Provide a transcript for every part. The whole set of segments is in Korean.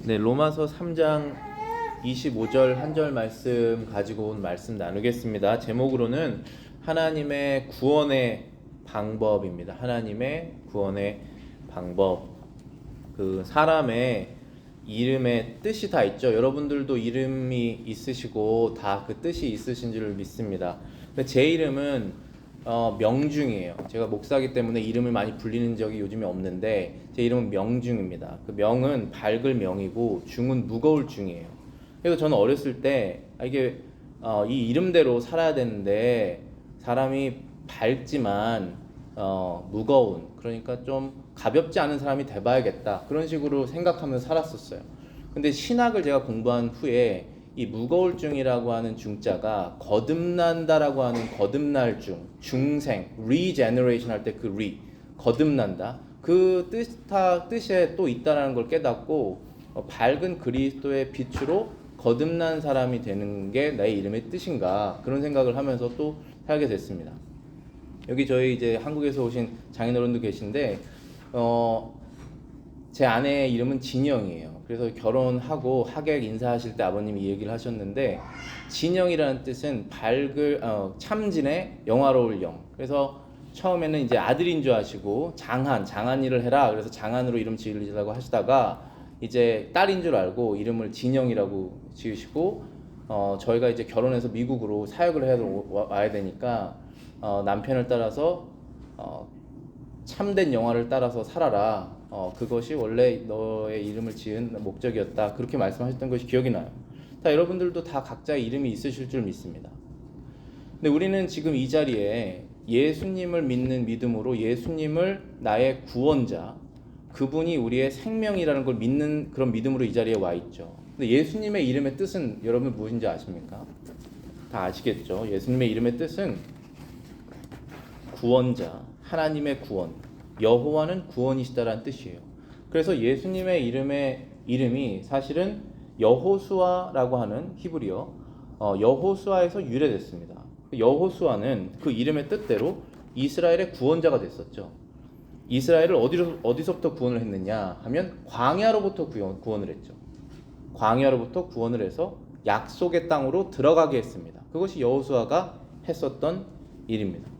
네, 로마서 3장 25절 한 절 말씀 가지고 온 말씀 나누겠습니다. 제목으로는 하나님의 구원의 방법입니다. 하나님의 구원의 방법. 그 사람의 이름에 뜻이 다 있죠. 여러분들도 이름이 있으시고 다 그 뜻이 있으신 줄 믿습니다. 근데 제 이름은 명중이에요. 제가 목사기 때문에 이름을 많이 불리는 적이 요즘에 없는데 제 이름은 명중입니다. 그 명은 밝을 명이고 중은 무거울 중이에요. 그래서 저는 어렸을 때 이게 이 이름대로 살아야 되는데 사람이 밝지만 무거운, 그러니까 좀 가볍지 않은 사람이 돼봐야겠다, 그런 식으로 생각하면서 살았었어요. 근데 신학을 제가 공부한 후에 이 무거울증이라고 하는 중자가 거듭난다라고 하는 거듭날 중생, regeneration 할 때 그 거듭난다, 그 뜻에 또 있다라는 걸 깨닫고 밝은 그리스도의 빛으로 거듭난 사람이 되는 게 나의 이름의 뜻인가, 그런 생각을 하면서 또 살게 됐습니다. 여기 저희 이제 한국에서 오신 장인어른도 계신데 제 아내의 이름은 진영이에요. 그래서 결혼하고 하객 인사하실 때 아버님이 이 얘기를 하셨는데, 진영이라는 뜻은 참진의 영화로울 영. 그래서 처음에는 이제 아들인 줄 아시고 장한이를 해라, 그래서 장한으로 이름 지으려고 하시다가 이제 딸인 줄 알고 이름을 진영이라고 지으시고, 저희가 이제 결혼해서 미국으로 사역을 해야 와야 되니까 남편을 따라서 참된 영화를 따라서 살아라, 그것이 원래 너의 이름을 지은 목적이었다, 그렇게 말씀하셨던 것이 기억이 나요. 여러분들도 다 각자의 이름이 있으실 줄 믿습니다. 근데 우리는 지금 이 자리에 예수님을 믿는 믿음으로 예수님을 나의 구원자, 그분이 우리의 생명이라는 걸 믿는 그런 믿음으로 이 자리에 와 있죠. 근데 예수님의 이름의 뜻은 여러분 무엇인지 아십니까? 다 아시겠죠? 예수님의 이름의 뜻은 구원자, 하나님의 구원, 여호와는 구원이시다라는 뜻이에요. 그래서 예수님의 이름이 사실은 여호수아라고 하는 히브리어 여호수아에서 유래됐습니다. 여호수아는 그 이름의 뜻대로 이스라엘의 구원자가 됐었죠. 이스라엘을 어디서부터 구원을 했느냐 하면 광야로부터 구원을 했죠. 광야로부터 구원을 해서 약속의 땅으로 들어가게 했습니다. 그것이 여호수아가 했었던 일입니다.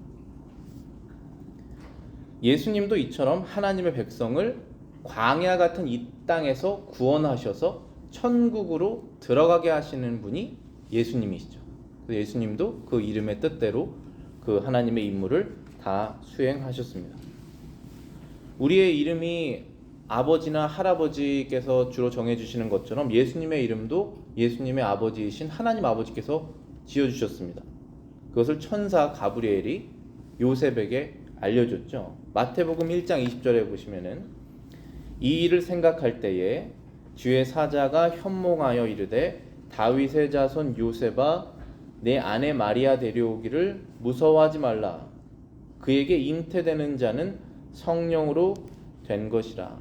예수님도 이처럼 하나님의 백성을 광야 같은 이 땅에서 구원하셔서 천국으로 들어가게 하시는 분이 예수님이시죠. 그래서 예수님도 그 이름의 뜻대로 그 하나님의 임무를 다 수행하셨습니다. 우리의 이름이 아버지나 할아버지께서 주로 정해주시는 것처럼 예수님의 이름도 예수님의 아버지이신 하나님 아버지께서 지어주셨습니다. 그것을 천사 가브리엘이 요셉에게 알려줬죠. 마태복음 1장 20절에 보시면은, 이 일을 생각할 때에 주의 사자가 현몽하여 이르되 다윗의 자손 요셉아, 내 아내 마리아 데려오기를 무서워하지 말라. 그에게 잉태되는 자는 성령으로 된 것이라.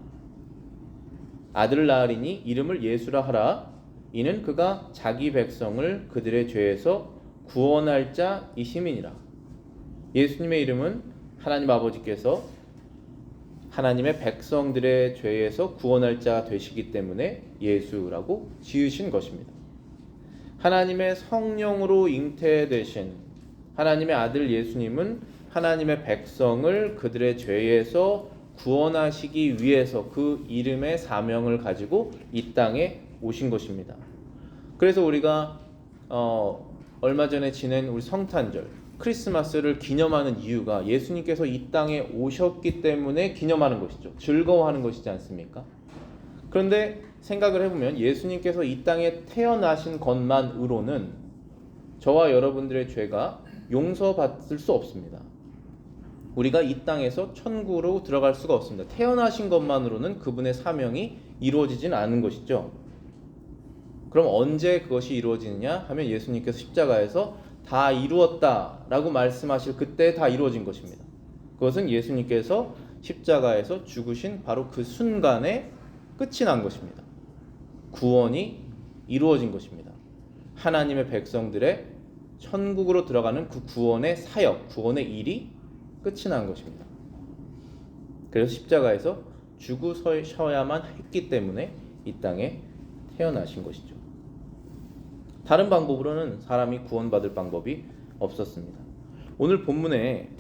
아들을 낳으리니 이름을 예수라 하라. 이는 그가 자기 백성을 그들의 죄에서 구원할 자이심이니라. 예수님의 이름은 하나님 아버지께서 하나님의 백성들의 죄에서 구원할 자 되시기 때문에 예수라고 지으신 것입니다. 하나님의 성령으로 잉태되신 하나님의 아들 예수님은 하나님의 백성을 그들의 죄에서 구원하시기 위해서 그 이름의 사명을 가지고 이 땅에 오신 것입니다. 그래서 우리가 얼마 전에 지낸 우리 성탄절, 크리스마스를 기념하는 이유가 예수님께서 이 땅에 오셨기 때문에 기념하는 것이죠. 즐거워하는 것이지 않습니까? 그런데 생각을 해보면 예수님께서 이 땅에 태어나신 것만으로는 저와 여러분들의 죄가 용서받을 수 없습니다. 우리가 이 땅에서 천국으로 들어갈 수가 없습니다. 태어나신 것만으로는 그분의 사명이 이루어지진 않은 것이죠. 그럼 언제 그것이 이루어지느냐 하면 예수님께서 십자가에서 다 이루었다 라고 말씀하실 그때 다 이루어진 것입니다. 그것은 예수님께서 십자가에서 죽으신 바로 그 순간에 끝이 난 것입니다. 구원이 이루어진 것입니다. 하나님의 백성들의 천국으로 들어가는 그 구원의 사역, 구원의 일이 끝이 난 것입니다. 그래서 십자가에서 죽으셔야만 했기 때문에 이 땅에 태어나신 것이죠. 다른 방법으로는 사람이 구원받을 방법이 없었습니다. 오늘 본문에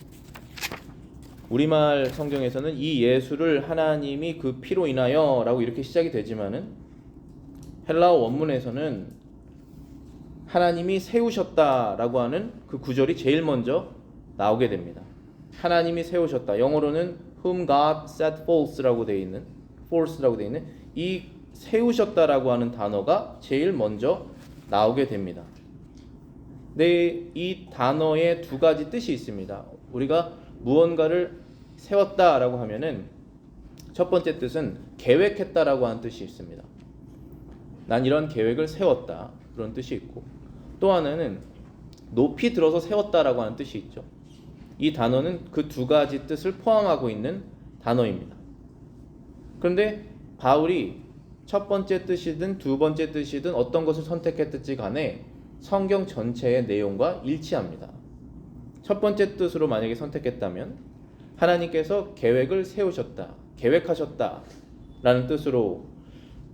우리말 성경에서는 이 예수를 하나님이 그 피로 인하여 라고 이렇게 시작이 되지만은 헬라어 원문에서는 하나님이 세우셨다라고 하는 그 구절이 제일 먼저 나오게 됩니다. 하나님이 세우셨다. 영어로는 whom God set forth라고 되어 있는 이 세우셨다라고 하는 단어가 제일 먼저 나오게 됩니다. 네, 이 단어에 두 가지 뜻이 있습니다. 우리가 무언가를 세웠다라고 하면은 첫 번째 뜻은 계획했다라고 하는 뜻이 있습니다. 난 이런 계획을 세웠다, 그런 뜻이 있고, 또 하나는 높이 들어서 세웠다라고 하는 뜻이 있죠. 이 단어는 그 두 가지 뜻을 포함하고 있는 단어입니다. 그런데 바울이 첫 번째 뜻이든 두 번째 뜻이든 어떤 것을 선택했든지 간에 성경 전체의 내용과 일치합니다. 첫 번째 뜻으로 만약에 선택했다면 하나님께서 계획을 세우셨다, 계획하셨다 라는 뜻으로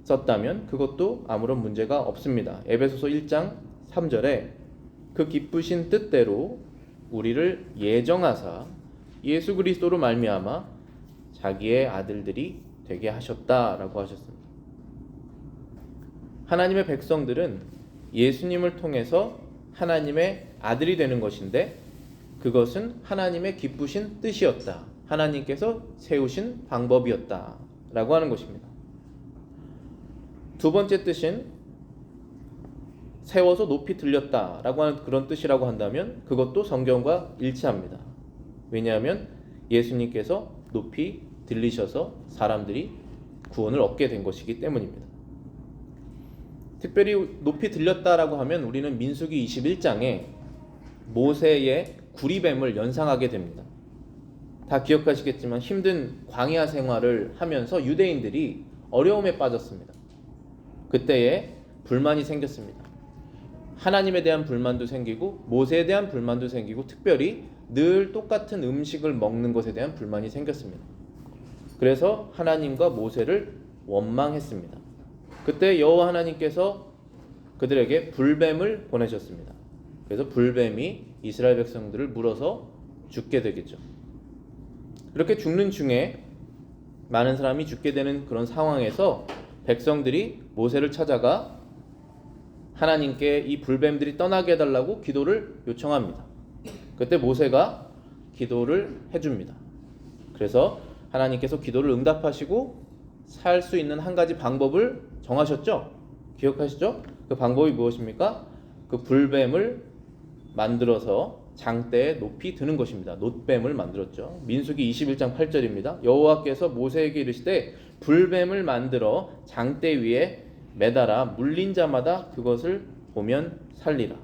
썼다면 그것도 아무런 문제가 없습니다. 에베소서 1장 3절에 그 기쁘신 뜻대로 우리를 예정하사 예수 그리스도로 말미암아 자기의 아들들이 되게 하셨다라고 하셨습니다. 하나님의 백성들은 예수님을 통해서 하나님의 아들이 되는 것인데 그것은 하나님의 기쁘신 뜻이었다. 하나님께서 세우신 방법이었다 라고 하는 것입니다. 두 번째 뜻은 세워서 높이 들렸다 라고 하는 그런 뜻이라고 한다면 그것도 성경과 일치합니다. 왜냐하면 예수님께서 높이 들리셔서 사람들이 구원을 얻게 된 것이기 때문입니다. 특별히 높이 들렸다라고 하면 우리는 민수기 21장에 모세의 구리뱀을 연상하게 됩니다. 다 기억하시겠지만 힘든 광야 생활을 하면서 유대인들이 어려움에 빠졌습니다. 그때에 불만이 생겼습니다. 하나님에 대한 불만도 생기고 모세에 대한 불만도 생기고 특별히 늘 똑같은 음식을 먹는 것에 대한 불만이 생겼습니다. 그래서 하나님과 모세를 원망했습니다. 그때 여호와 하나님께서 그들에게 불뱀을 보내셨습니다. 그래서 불뱀이 이스라엘 백성들을 물어서 죽게 되겠죠. 이렇게 죽는 중에 많은 사람이 죽게 되는 그런 상황에서 백성들이 모세를 찾아가 하나님께 이 불뱀들이 떠나게 해달라고 기도를 요청합니다. 그때 모세가 기도를 해줍니다. 그래서 하나님께서 기도를 응답하시고 살 수 있는 한 가지 방법을 정하셨죠? 기억하시죠? 그 방법이 무엇입니까? 그 불뱀을 만들어서 장대에 높이 드는 것입니다. 놋뱀을 만들었죠. 민수기 21장 8절입니다. 여호와께서 모세에게 이르시되 불뱀을 만들어 장대 위에 매달아 물린 자마다 그것을 보면 살리라.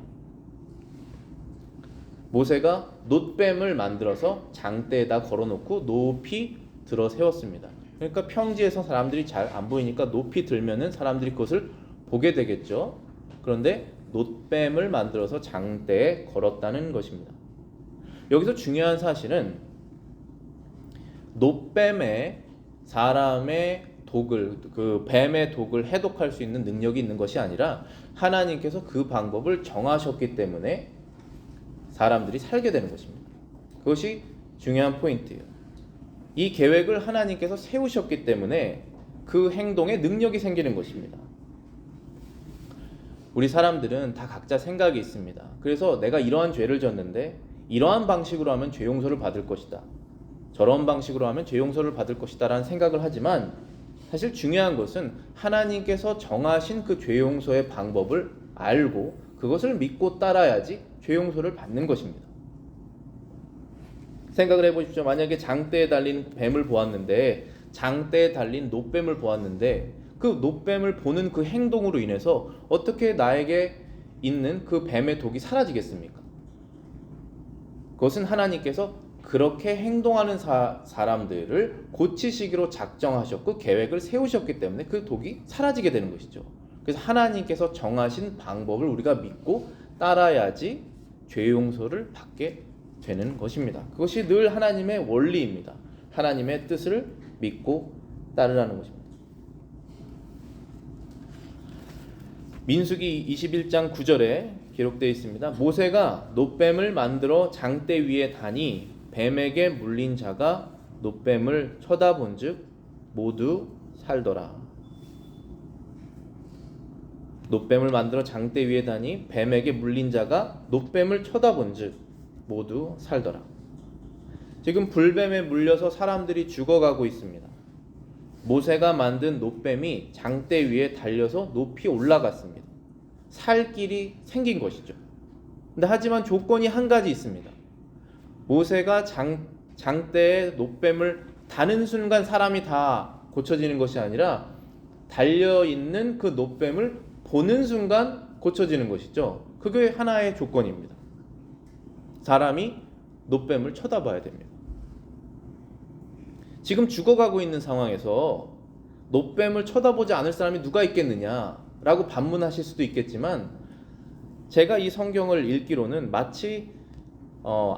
모세가 놋뱀을 만들어서 장대에다 걸어놓고 높이 들어 세웠습니다. 그러니까 평지에서 사람들이 잘 안 보이니까 높이 들면은 사람들이 그것을 보게 되겠죠. 그런데 놋뱀을 만들어서 장대에 걸었다는 것입니다. 여기서 중요한 사실은 놋뱀에 사람의 독을, 그 뱀의 독을 해독할 수 있는 능력이 있는 것이 아니라 하나님께서 그 방법을 정하셨기 때문에 사람들이 살게 되는 것입니다. 그것이 중요한 포인트예요. 이 계획을 하나님께서 세우셨기 때문에 그 행동에 능력이 생기는 것입니다. 우리 사람들은 다 각자 생각이 있습니다. 그래서 내가 이러한 죄를 졌는데 이러한 방식으로 하면 죄 용서를 받을 것이다, 저런 방식으로 하면 죄 용서를 받을 것이다 라는 생각을 하지만 사실 중요한 것은 하나님께서 정하신 그 죄 용서의 방법을 알고 그것을 믿고 따라야지 죄 용서를 받는 것입니다. 생각을 해보십시오. 만약에 장대에 달린 뱀을 보았는데, 장대에 달린 놋뱀을 보았는데 그 놋뱀을 보는 그 행동으로 인해서 어떻게 나에게 있는 그 뱀의 독이 사라지겠습니까? 그것은 하나님께서 그렇게 행동하는 사람들을 고치시기로 작정하셨고 계획을 세우셨기 때문에 그 독이 사라지게 되는 것이죠. 그래서 하나님께서 정하신 방법을 우리가 믿고 따라야지 죄 용서를 받게 되는 것입니다. 그것이 늘 하나님의 원리입니다. 하나님의 뜻을 믿고 따르라는 것입니다. 민수기 21장 9절에 기록되어 있습니다. 모세가 놋뱀을 만들어 장대 위에 다니 뱀에게 물린 자가 놋뱀을 쳐다본즉 모두 살더라. 놋뱀을 만들어 장대 위에 다니 뱀에게 물린 자가 놋뱀을 쳐다본즉 모두 살더라. 지금 불뱀에 물려서 사람들이 죽어가고 있습니다. 모세가 만든 놋뱀이 장대 위에 달려서 높이 올라갔습니다. 살 길이 생긴 것이죠. 근데 하지만 조건이 한 가지 있습니다. 모세가 장대에 놋뱀을 다는 순간 사람이 다 고쳐지는 것이 아니라 달려있는 그 놋뱀을 보는 순간 고쳐지는 것이죠. 그게 하나의 조건입니다. 사람이 놋뱀을 쳐다봐야 됩니다. 지금 죽어가고 있는 상황에서 놋뱀을 쳐다보지 않을 사람이 누가 있겠느냐라고 반문하실 수도 있겠지만, 제가 이 성경을 읽기로는 마치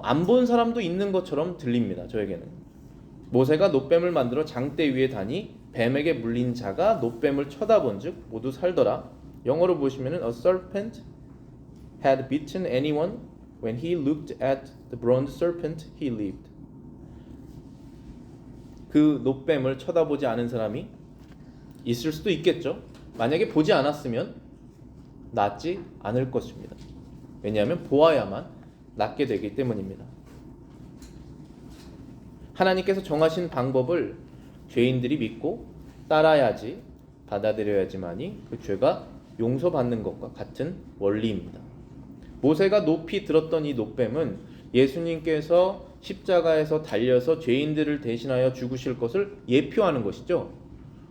안 본 사람도 있는 것처럼 들립니다. 저에게는 모세가 놋뱀을 만들어 장대 위에 다니 뱀에게 물린 자가 놋뱀을 쳐다본즉 모두 살더라. 영어로 보시면은 A serpent had bitten anyone. When he looked at the bronze serpent, he lived. 그 놋뱀을 쳐다보지 않은 사람이 있을 수도 있겠죠. 만약에 보지 않았으면 낫지 않을 것입니다. 왜냐하면 보아야만 낫게 되기 때문입니다. 하나님께서 정하신 방법을 죄인들이 믿고 따라야지, 받아들여야지만이 그 죄가 용서받는 것과 같은 원리입니다. 모세가 높이 들었던 이 놋뱀은 예수님께서 십자가에서 달려서 죄인들을 대신하여 죽으실 것을 예표하는 것이죠.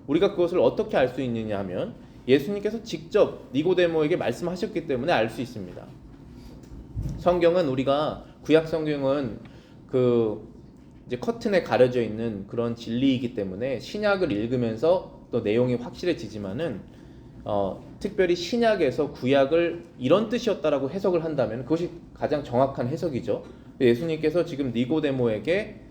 우리가 그것을 어떻게 알 수 있느냐 하면 예수님께서 직접 니고데모에게 말씀하셨기 때문에 알 수 있습니다. 성경은, 우리가 구약 성경은 이제 커튼에 가려져 있는 그런 진리이기 때문에 신약을 읽으면서 또 내용이 확실해지지만은 특별히 신약에서 구약을 이런 뜻이었다라고 해석을 한다면 그것이 가장 정확한 해석이죠. 예수님께서 지금 니고데모에게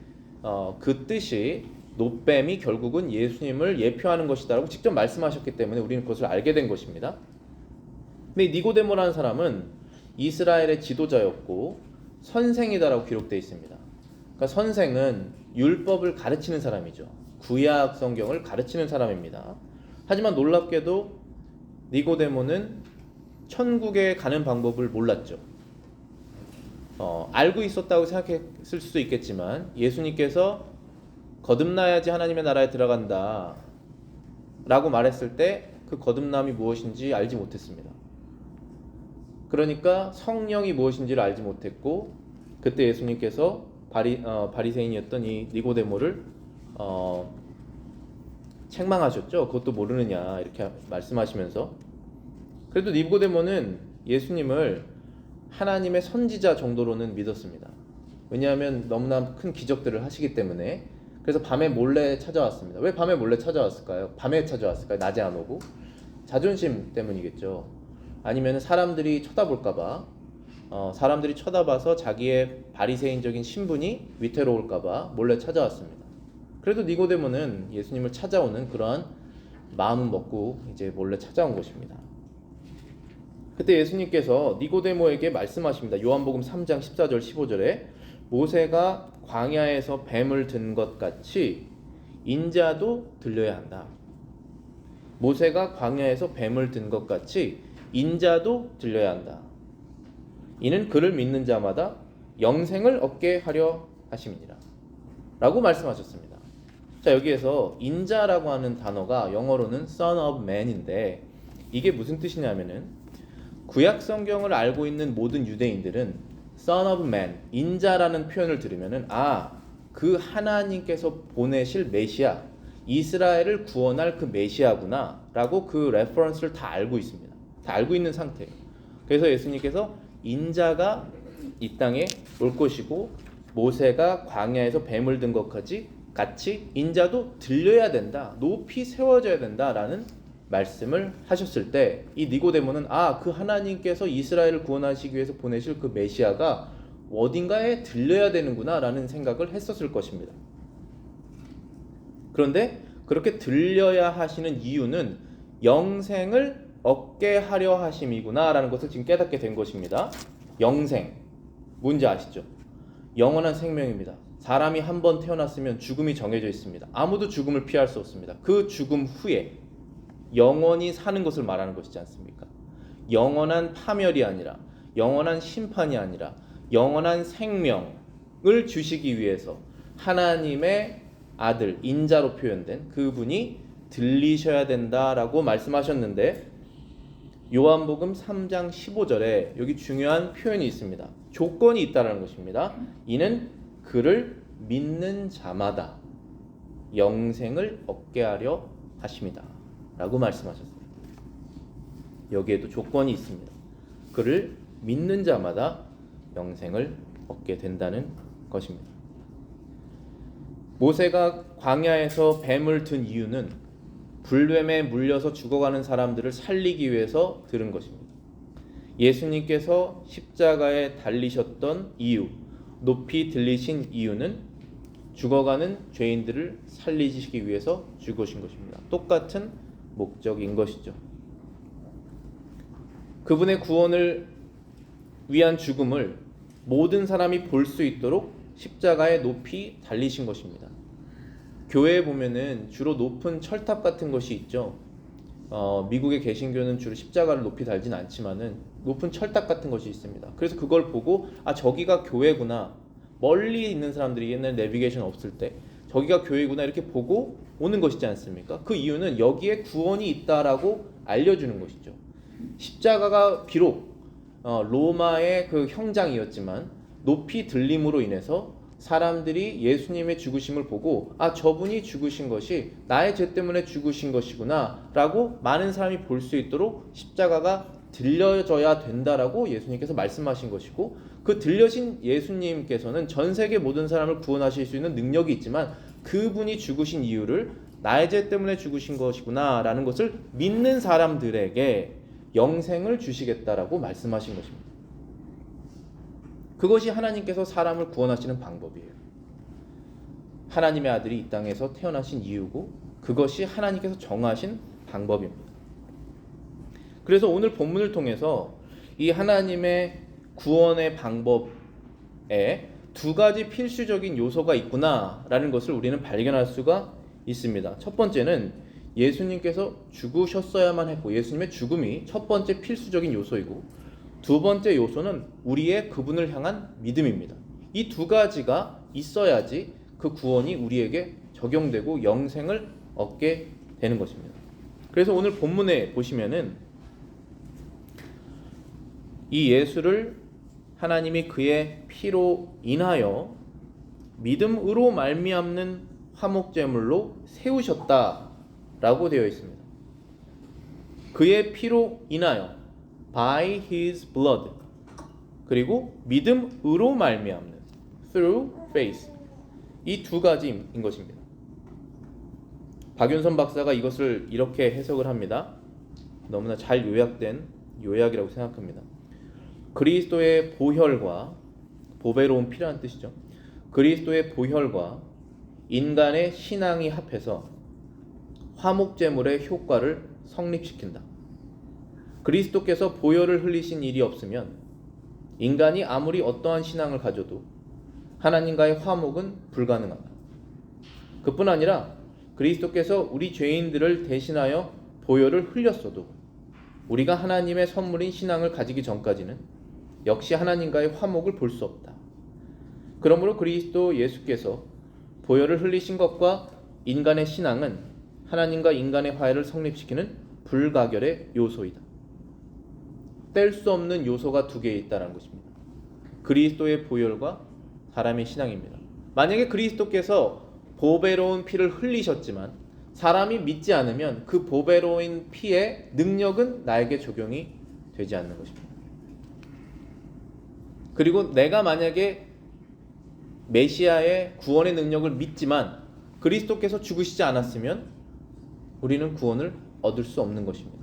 그 뜻이 놋뱀이 결국은 예수님을 예표하는 것이다라고 직접 말씀하셨기 때문에 우리는 그것을 알게 된 것입니다. 근데 니고데모라는 사람은 이스라엘의 지도자였고 선생이다라고 기록되어 있습니다. 그러니까 선생은 율법을 가르치는 사람이죠. 구약 성경을 가르치는 사람입니다. 하지만 놀랍게도 니고데모는 천국에 가는 방법을 몰랐죠. 알고 있었다고 생각했을 수도 있겠지만 예수님께서 거듭나야지 하나님의 나라에 들어간다 라고 말했을 때 그 거듭남이 무엇인지 알지 못했습니다. 그러니까 성령이 무엇인지를 알지 못했고, 그때 예수님께서 바리새인이었던 이 니고데모를 책망하셨죠. 그것도 모르느냐 이렇게 말씀하시면서. 그래도 니고데모는 예수님을 하나님의 선지자 정도로는 믿었습니다. 왜냐하면 너무나 큰 기적들을 하시기 때문에. 그래서 밤에 몰래 찾아왔습니다. 왜 밤에 몰래 찾아왔을까요? 밤에 찾아왔을까요? 낮에 안 오고? 자존심 때문이겠죠. 아니면 사람들이 쳐다볼까봐, 사람들이 쳐다봐서 자기의 바리새인적인 신분이 위태로울까봐 몰래 찾아왔습니다. 그래도 니고데모는 예수님을 찾아오는 그러한 마음은 먹고 이제 몰래 찾아온 것입니다. 그때 예수님께서 니고데모에게 말씀하십니다. 요한복음 3장 14절 15절에 모세가 광야에서 뱀을 든 것 같이 인자도 들려야 한다. 모세가 광야에서 뱀을 든 것 같이 인자도 들려야 한다. 이는 그를 믿는 자마다 영생을 얻게 하려 하심이니라 라고 말씀하셨습니다. 자, 여기에서 인자라고 하는 단어가 영어로는 Son of Man인데 이게 무슨 뜻이냐면은, 구약 성경을 알고 있는 모든 유대인들은 Son of Man, 인자라는 표현을 들으면은 그 하나님께서 보내실 메시아, 이스라엘을 구원할 그 메시아구나 라고 그 레퍼런스를 다 알고 있습니다. 다 알고 있는 상태예요. 그래서 예수님께서 인자가 이 땅에 올 것이고 모세가 광야에서 뱀을 든 것까지 같이 인자도 들려야 된다, 높이 세워져야 된다라는 말씀을 하셨을 때 이 니고데모는 그 하나님께서 이스라엘을 구원하시기 위해서 보내실 그 메시아가 어딘가에 들려야 되는구나 라는 생각을 했었을 것입니다. 그런데 그렇게 들려야 하시는 이유는 영생을 얻게 하려 하심이구나라는 것을 지금 깨닫게 된 것입니다. 영생, 뭔지 아시죠? 영원한 생명입니다. 사람이 한 번 태어났으면 죽음이 정해져 있습니다. 아무도 죽음을 피할 수 없습니다. 그 죽음 후에 영원히 사는 것을 말하는 것이지 않습니까? 영원한 파멸이 아니라, 영원한 심판이 아니라 영원한 생명을 주시기 위해서 하나님의 아들, 인자로 표현된 그분이 들리셔야 된다라고 말씀하셨는데, 요한복음 3장 15절에 여기 중요한 표현이 있습니다. 조건이 있다는 것입니다. 이는 그를 믿는 자마다 영생을 얻게 하려 하심이다 라고 말씀하셨습니다. 여기에도 조건이 있습니다. 그를 믿는 자마다 영생을 얻게 된다는 것입니다. 모세가 광야에서 뱀을 든 이유는 불뱀에 물려서 죽어가는 사람들을 살리기 위해서 들은 것입니다. 예수님께서 십자가에 달리셨던 이유, 높이 들리신 이유는 죽어가는 죄인들을 살리시기 위해서 죽으신 것입니다. 똑같은 목적인 것이죠. 그분의 구원을 위한 죽음을 모든 사람이 볼 수 있도록 십자가에 높이 달리신 것입니다. 교회에 보면은 주로 높은 철탑 같은 것이 있죠. 미국의 개신교는 주로 십자가를 높이 달진 않지만은 높은 철탑 같은 것이 있습니다. 그래서 그걸 보고 저기가 교회구나. 멀리 있는 사람들이 옛날 내비게이션 없을 때 저기가 교회구나 이렇게 보고 오는 것이지 않습니까? 그 이유는 여기에 구원이 있다라고 알려주는 것이죠. 십자가가 비록 로마의 그 형장이었지만 높이 들림으로 인해서 사람들이 예수님의 죽으심을 보고 저분이 죽으신 것이 나의 죄 때문에 죽으신 것이구나 라고 많은 사람이 볼 수 있도록 십자가가 들려져야 된다라고 예수님께서 말씀하신 것이고, 그 들려신 예수님께서는 전 세계 모든 사람을 구원하실 수 있는 능력이 있지만 그분이 죽으신 이유를 나의 죄 때문에 죽으신 것이구나 라는 것을 믿는 사람들에게 영생을 주시겠다라고 말씀하신 것입니다. 그것이 하나님께서 사람을 구원하시는 방법이에요. 하나님의 아들이 이 땅에서 태어나신 이유고 그것이 하나님께서 정하신 방법입니다. 그래서 오늘 본문을 통해서 이 하나님의 구원의 방법에 두 가지 필수적인 요소가 있구나라는 것을 우리는 발견할 수가 있습니다. 첫 번째는 예수님께서 죽으셨어야만 했고 예수님의 죽음이 첫 번째 필수적인 요소이고, 두 번째 요소는 우리의 그분을 향한 믿음입니다. 이 두 가지가 있어야지 그 구원이 우리에게 적용되고 영생을 얻게 되는 것입니다. 그래서 오늘 본문에 보시면은 이 예수를 하나님이 그의 피로 인하여 믿음으로 말미암는 화목제물로 세우셨다라고 되어 있습니다. 그의 피로 인하여 by his blood, 그리고 믿음으로 말미암는 through faith, 이 두 가지인 것입니다. 박윤선 박사가 이것을 이렇게 해석을 합니다. 너무나 잘 요약된 요약이라고 생각합니다. 그리스도의 보혈과, 보배로운 피라는 뜻이죠. 그리스도의 보혈과 인간의 신앙이 합해서 화목제물의 효과를 성립시킨다. 그리스도께서 보혈을 흘리신 일이 없으면 인간이 아무리 어떠한 신앙을 가져도 하나님과의 화목은 불가능하다. 그뿐 아니라 그리스도께서 우리 죄인들을 대신하여 보혈을 흘렸어도 우리가 하나님의 선물인 신앙을 가지기 전까지는 역시 하나님과의 화목을 볼 수 없다. 그러므로 그리스도 예수께서 보혈을 흘리신 것과 인간의 신앙은 하나님과 인간의 화해를 성립시키는 불가결의 요소이다. 뗄 수 없는 요소가 두 개 있다는 것입니다. 그리스도의 보혈과 사람의 신앙입니다. 만약에 그리스도께서 보배로운 피를 흘리셨지만 사람이 믿지 않으면 그 보배로운 피의 능력은 나에게 적용이 되지 않는 것입니다. 그리고 내가 만약에 메시아의 구원의 능력을 믿지만 그리스도께서 죽으시지 않았으면 우리는 구원을 얻을 수 없는 것입니다.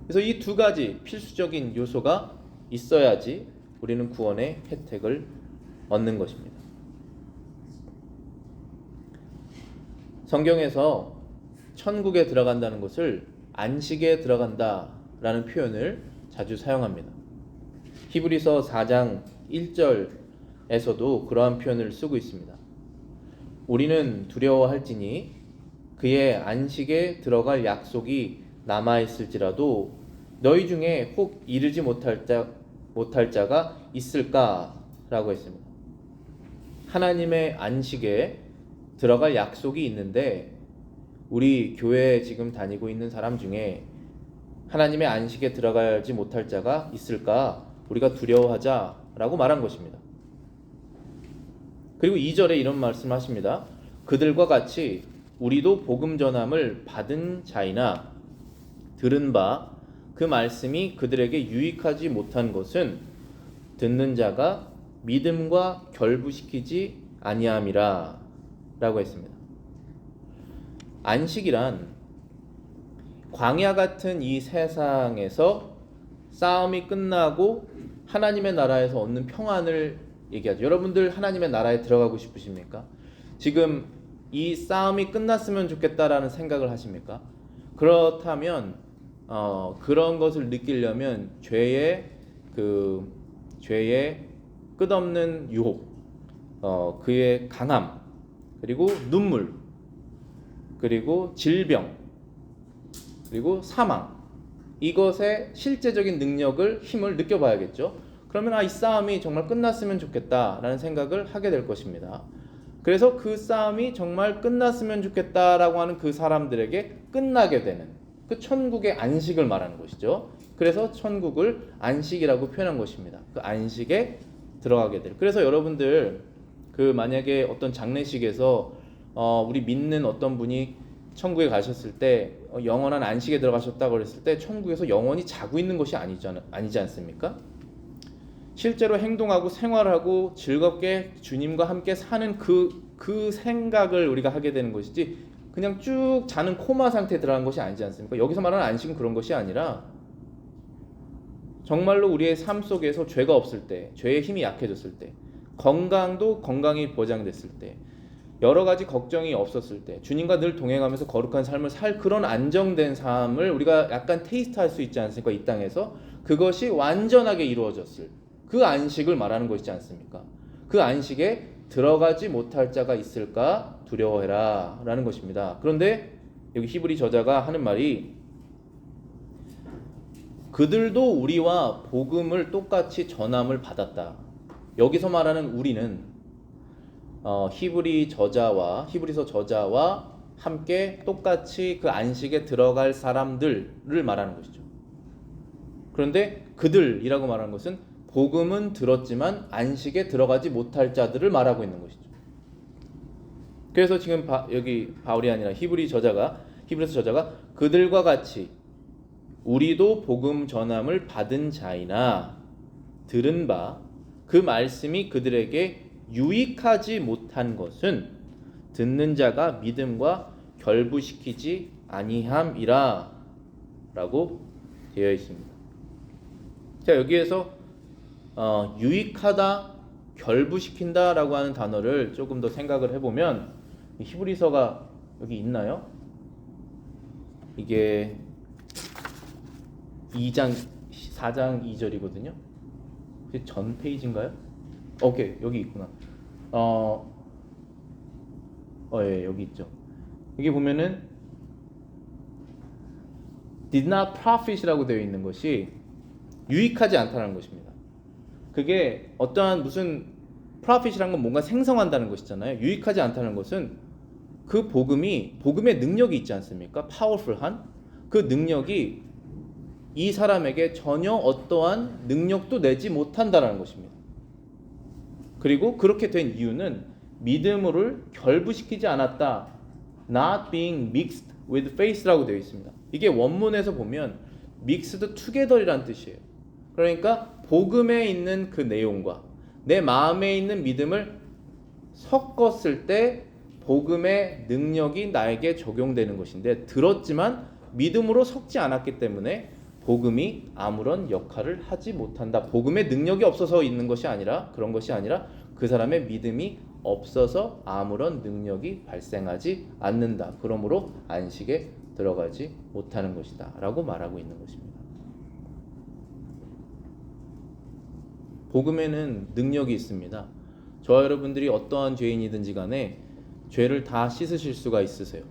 그래서 이 두 가지 필수적인 요소가 있어야지 우리는 구원의 혜택을 얻는 것입니다. 성경에서 천국에 들어간다는 것을 안식에 들어간다 라는 표현을 자주 사용합니다. 히브리서 4장 1절에서도 그러한 표현을 쓰고 있습니다. 우리는 두려워할지니 그의 안식에 들어갈 약속이 남아있을지라도 너희 중에 혹 이르지 못할 자가 있을까? 라고 했습니다. 하나님의 안식에 들어갈 약속이 있는데 우리 교회에 지금 다니고 있는 사람 중에 하나님의 안식에 들어가지 못할 자가 있을까? 우리가 두려워하자라고 말한 것입니다. 그리고 2절에 이런 말씀을 하십니다. 그들과 같이 우리도 복음 전함을 받은 자이나 들은 바 그 말씀이 그들에게 유익하지 못한 것은 듣는 자가 믿음과 결부시키지 아니함이라 라고 했습니다. 안식이란 광야 같은 이 세상에서 싸움이 끝나고 하나님의 나라에서 얻는 평안을 얘기하죠. 여러분들 하나님의 나라에 들어가고 싶으십니까? 지금 이 싸움이 끝났으면 좋겠다라는 생각을 하십니까? 그렇다면 그런 것을 느끼려면 죄의 끝없는 유혹, 그의 강함, 그리고 눈물, 그리고 질병, 그리고 사망, 이것의 실제적인 능력을, 힘을 느껴봐야겠죠. 그러면 이 싸움이 정말 끝났으면 좋겠다라는 생각을 하게 될 것입니다. 그래서 그 싸움이 정말 끝났으면 좋겠다라고 하는 그 사람들에게 끝나게 되는 그 천국의 안식을 말하는 것이죠. 그래서 천국을 안식이라고 표현한 것입니다. 그 안식에 들어가게 될. 그래서 여러분들 만약에 어떤 장례식에서 우리 믿는 어떤 분이 천국에 가셨을 때 영원한 안식에 들어가셨다고 그랬을 때 천국에서 영원히 자고 있는 것이 아니지 않습니까? 실제로 행동하고 생활하고 즐겁게 주님과 함께 사는 그 생각을 우리가 하게 되는 것이지 그냥 쭉 자는 코마 상태에 들어간 것이 아니지 않습니까? 여기서 말하는 안식은 그런 것이 아니라 정말로 우리의 삶 속에서 죄가 없을 때, 죄의 힘이 약해졌을 때, 건강이 보장됐을 때, 여러 가지 걱정이 없었을 때, 주님과 늘 동행하면서 거룩한 삶을 살 그런 안정된 삶을 우리가 약간 테이스트할 수 있지 않습니까? 이 땅에서 그것이 완전하게 이루어졌을 그 안식을 말하는 것이지 않습니까? 그 안식에 들어가지 못할 자가 있을까 두려워해라 라는 것입니다. 그런데 여기 히브리 저자가 하는 말이 그들도 우리와 복음을 똑같이 전함을 받았다. 여기서 말하는 우리는 히브리서 저자와 함께 똑같이 그 안식에 들어갈 사람들을 말하는 것이죠. 그런데 그들이라고 말하는 것은 복음은 들었지만 안식에 들어가지 못할 자들을 말하고 있는 것이죠. 그래서 지금 여기 바울이 아니라 히브리서 저자가 그들과 같이 우리도 복음 전함을 받은 자이나 들은 바 그 말씀이 그들에게 유익하지 못한 것은 듣는 자가 믿음과 결부시키지 아니함이라 라고 되어 있습니다. 자, 여기에서 유익하다, 결부시킨다 라고 하는 단어를 조금 더 생각을 해보면 히브리서가 여기 있나요? 이게 4장 2절이거든요. 전 페이지인가요? 오케이, 여기 있구나. 예, 여기 있죠. 여기 보면은 did not profit이라고 되어 있는 것이 유익하지 않다는 것입니다. 그게 어떠한 무슨 profit이란 건 뭔가 생성한다는 것이잖아요. 유익하지 않다는 것은 그 복음의 능력이 있지 않습니까? 파워풀한 그 능력이 이 사람에게 전혀 어떠한 능력도 내지 못한다는 것입니다. 그리고 그렇게 된 이유는 믿음을 결부시키지 않았다. Not being mixed with faith라고 되어 있습니다. 이게 원문에서 보면 mixed together이란 뜻이에요. 그러니까 복음에 있는 그 내용과 내 마음에 있는 믿음을 섞었을 때 복음의 능력이 나에게 적용되는 것인데 들었지만 믿음으로 섞지 않았기 때문에 복음이 아무런 역할을 하지 못한다. 복음의 능력이 없어서 있는 것이 아니라 그런 것이 아니라 그 사람의 믿음이 없어서 아무런 능력이 발생하지 않는다. 그러므로 안식에 들어가지 못하는 것이다 라고 말하고 있는 것입니다. 복음에는 능력이 있습니다. 저와 여러분들이 어떠한 죄인이든지 간에 죄를 다 씻으실 수가 있으세요.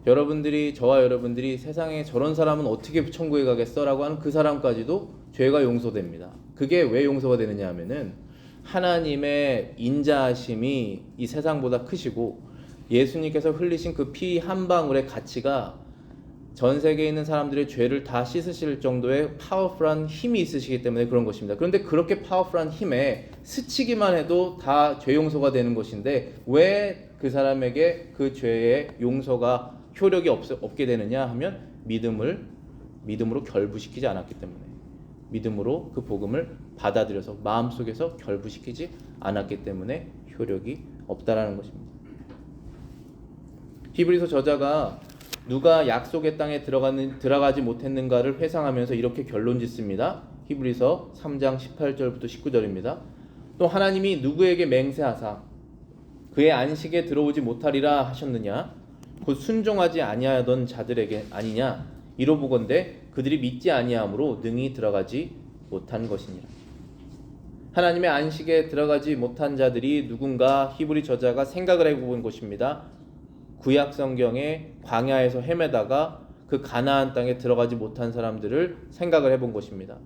저와 여러분들이 세상에 저런 사람은 어떻게 천국에 가겠어? 라고 하는 그 사람까지도 죄가 용서됩니다. 그게 왜 용서가 되느냐 하면은 하나님의 인자하심이 이 세상보다 크시고 예수님께서 흘리신 그 피 한 방울의 가치가 전 세계에 있는 사람들의 죄를 다 씻으실 정도의 파워풀한 힘이 있으시기 때문에 그런 것입니다. 그런데 그렇게 파워풀한 힘에 스치기만 해도 다 죄 용서가 되는 것인데 왜 그 사람에게 그 죄의 용서가 효력이 없게 되느냐 하면 믿음으로 결부시키지 않았기 때문에, 믿음으로 그 복음을 받아들여서 마음속에서 결부시키지 않았기 때문에 효력이 없다라는 것입니다. 히브리서 저자가 누가 약속의 땅에 들어가지 못했는가를 회상하면서 이렇게 결론 짓습니다. 히브리서 3장 18절부터 19절입니다. 또 하나님이 누구에게 맹세하사 그의 안식에 들어오지 못하리라 하셨느냐? 곧 순종하지 아니하던 자들에게 아니냐? 이로 보건대 그들이 믿지 아니함으로 능히 들어가지 못한 것이니라. 하나님의 안식에 들어가지 못한 자들이 누군가 히브리 저자가 생각을 해본 것입니다. 구약 성경의 광야에서 헤매다가 그 가나안 땅에 들어가지 못한 사람들을 생각을 해본 것입니다.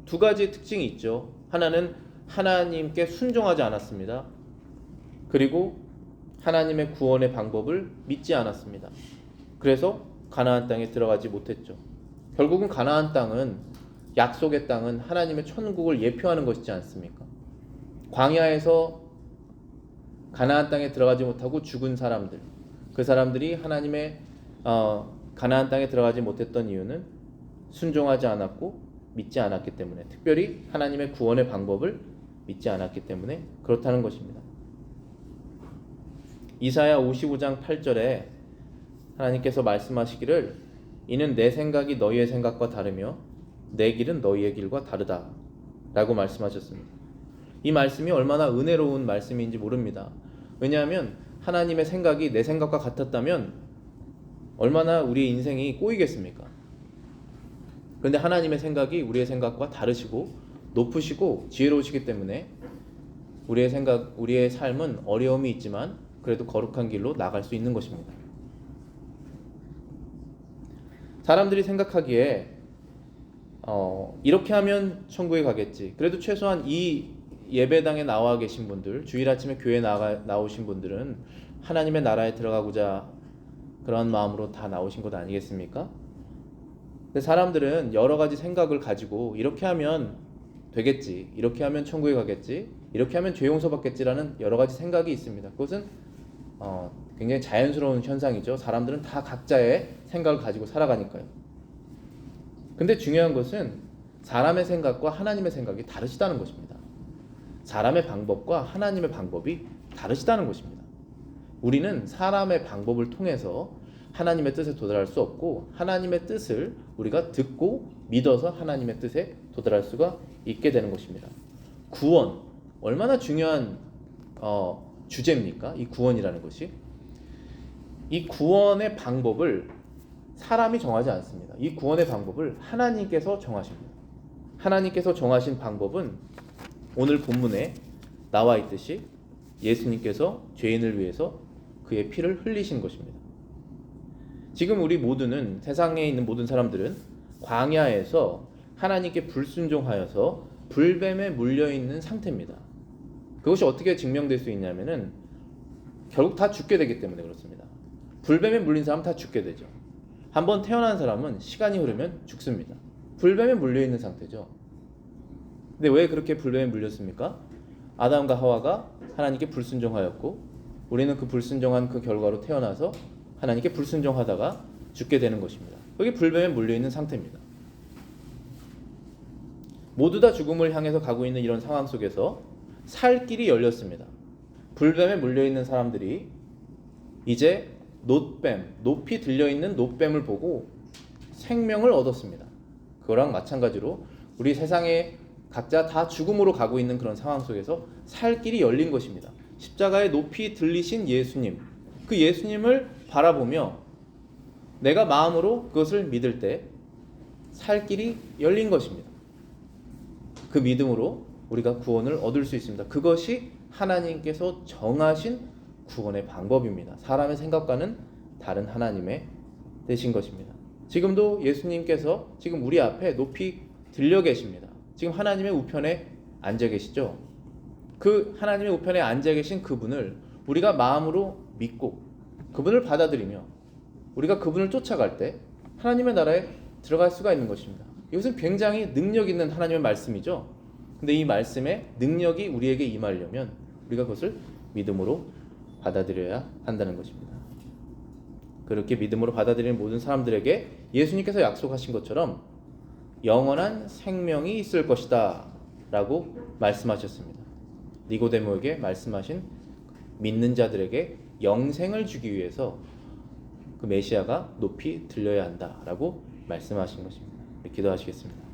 두 가지 특징이 있죠. 하나는 하나님께 순종하지 않았습니다. 그리고 하나님의 구원의 방법을 믿지 않았습니다. 그래서 가나안 땅에 들어가지 못했죠. 결국은 가나안 땅은, 약속의 땅은 하나님의 천국을 예표하는 것이지 않습니까? 광야에서 가나안 땅에 들어가지 못하고 죽은 사람들, 그 사람들이 하나님의 가나안 땅에 들어가지 못했던 이유는 순종하지 않았고 믿지 않았기 때문에, 특별히 하나님의 구원의 방법을 믿지 않았기 때문에 그렇다는 것입니다. 이사야 55장 8절에 하나님께서 말씀하시기를 이는 내 생각이 너희의 생각과 다르며 내 길은 너희의 길과 다르다 라고 말씀하셨습니다. 이 말씀이 얼마나 은혜로운 말씀인지 모릅니다. 왜냐하면 하나님의 생각이 내 생각과 같았다면 얼마나 우리의 인생이 꼬이겠습니까? 그런데 하나님의 생각이 우리의 생각과 다르시고 높으시고 지혜로우시기 때문에 우리의 삶은 어려움이 있지만 그래도 거룩한 길로 나갈 수 있는 것입니다. 사람들이 생각하기에 이렇게 하면 천국에 가겠지. 그래도 최소한 이 예배당에 나와 계신 분들, 주일 아침에 교회에 나오신 분들은 하나님의 나라에 들어가고자 그런 마음으로 다 나오신 것 아니겠습니까? 근데 사람들은 여러 가지 생각을 가지고 이렇게 하면 되겠지, 이렇게 하면 천국에 가겠지, 이렇게 하면 죄 용서받겠지라는 여러 가지 생각이 있습니다. 그것은 굉장히 자연스러운 현상이죠. 사람들은 다 각자의 생각을 가지고 살아가니까요. 근데 중요한 것은 사람의 생각과 하나님의 생각이 다르시다는 것입니다. 사람의 방법과 하나님의 방법이 다르시다는 것입니다. 우리는 사람의 방법을 통해서 하나님의 뜻에 도달할 수 없고 하나님의 뜻을 우리가 듣고 믿어서 하나님의 뜻에 도달할 수가 있게 되는 것입니다. 구원, 얼마나 중요한 주제입니까? 이 구원이라는 것이. 이 구원의 방법을 사람이 정하지 않습니다. 이 구원의 방법을 하나님께서 정하십니다. 하나님께서 정하신 방법은 오늘 본문에 나와 있듯이 예수님께서 죄인을 위해서 그의 피를 흘리신 것입니다. 지금 우리 모두는, 세상에 있는 모든 사람들은 광야에서 하나님께 불순종하여서 불뱀에 물려있는 상태입니다. 그것이 어떻게 증명될 수 있냐면은 결국 다 죽게 되기 때문에 그렇습니다. 불뱀에 물린 사람은 다 죽게 되죠. 한번 태어난 사람은 시간이 흐르면 죽습니다. 불뱀에 물려있는 상태죠. 근데 왜 그렇게 불뱀에 물렸습니까? 아담과 하와가 하나님께 불순종하였고 우리는 그 불순종한 그 결과로 태어나서 하나님께 불순종하다가 죽게 되는 것입니다. 여기 불뱀에 물려있는 상태입니다. 모두 다 죽음을 향해서 가고 있는 이런 상황 속에서 살 길이 열렸습니다. 불뱀에 물려있는 사람들이 이제 높이 들려있는 놋뱀을 보고 생명을 얻었습니다. 그거랑 마찬가지로 우리 세상에 각자 다 죽음으로 가고 있는 그런 상황 속에서 살 길이 열린 것입니다. 십자가에 높이 들리신 예수님, 그 예수님을 바라보며 내가 마음으로 그것을 믿을 때 살 길이 열린 것입니다. 그 믿음으로 우리가 구원을 얻을 수 있습니다. 그것이 하나님께서 정하신 구원의 방법입니다. 사람의 생각과는 다른 하나님의 되신 것입니다. 지금도 예수님께서 지금 우리 앞에 높이 들려 계십니다. 지금 하나님의 우편에 앉아 계시죠. 그 하나님의 우편에 앉아 계신 그분을 우리가 마음으로 믿고 그분을 받아들이며 우리가 그분을 쫓아갈 때 하나님의 나라에 들어갈 수가 있는 것입니다. 이것은 굉장히 능력 있는 하나님의 말씀이죠. 근데 이 말씀의 능력이 우리에게 임하려면 우리가 그것을 믿음으로 받아들여야 한다는 것입니다. 그렇게 믿음으로 받아들이는 모든 사람들에게 예수님께서 약속하신 것처럼 영원한 생명이 있을 것이다 라고 말씀하셨습니다. 니고데모에게 말씀하신 믿는 자들에게 영생을 주기 위해서 그 메시아가 높이 들려야 한다라고 말씀하신 것입니다. 기도하시겠습니다.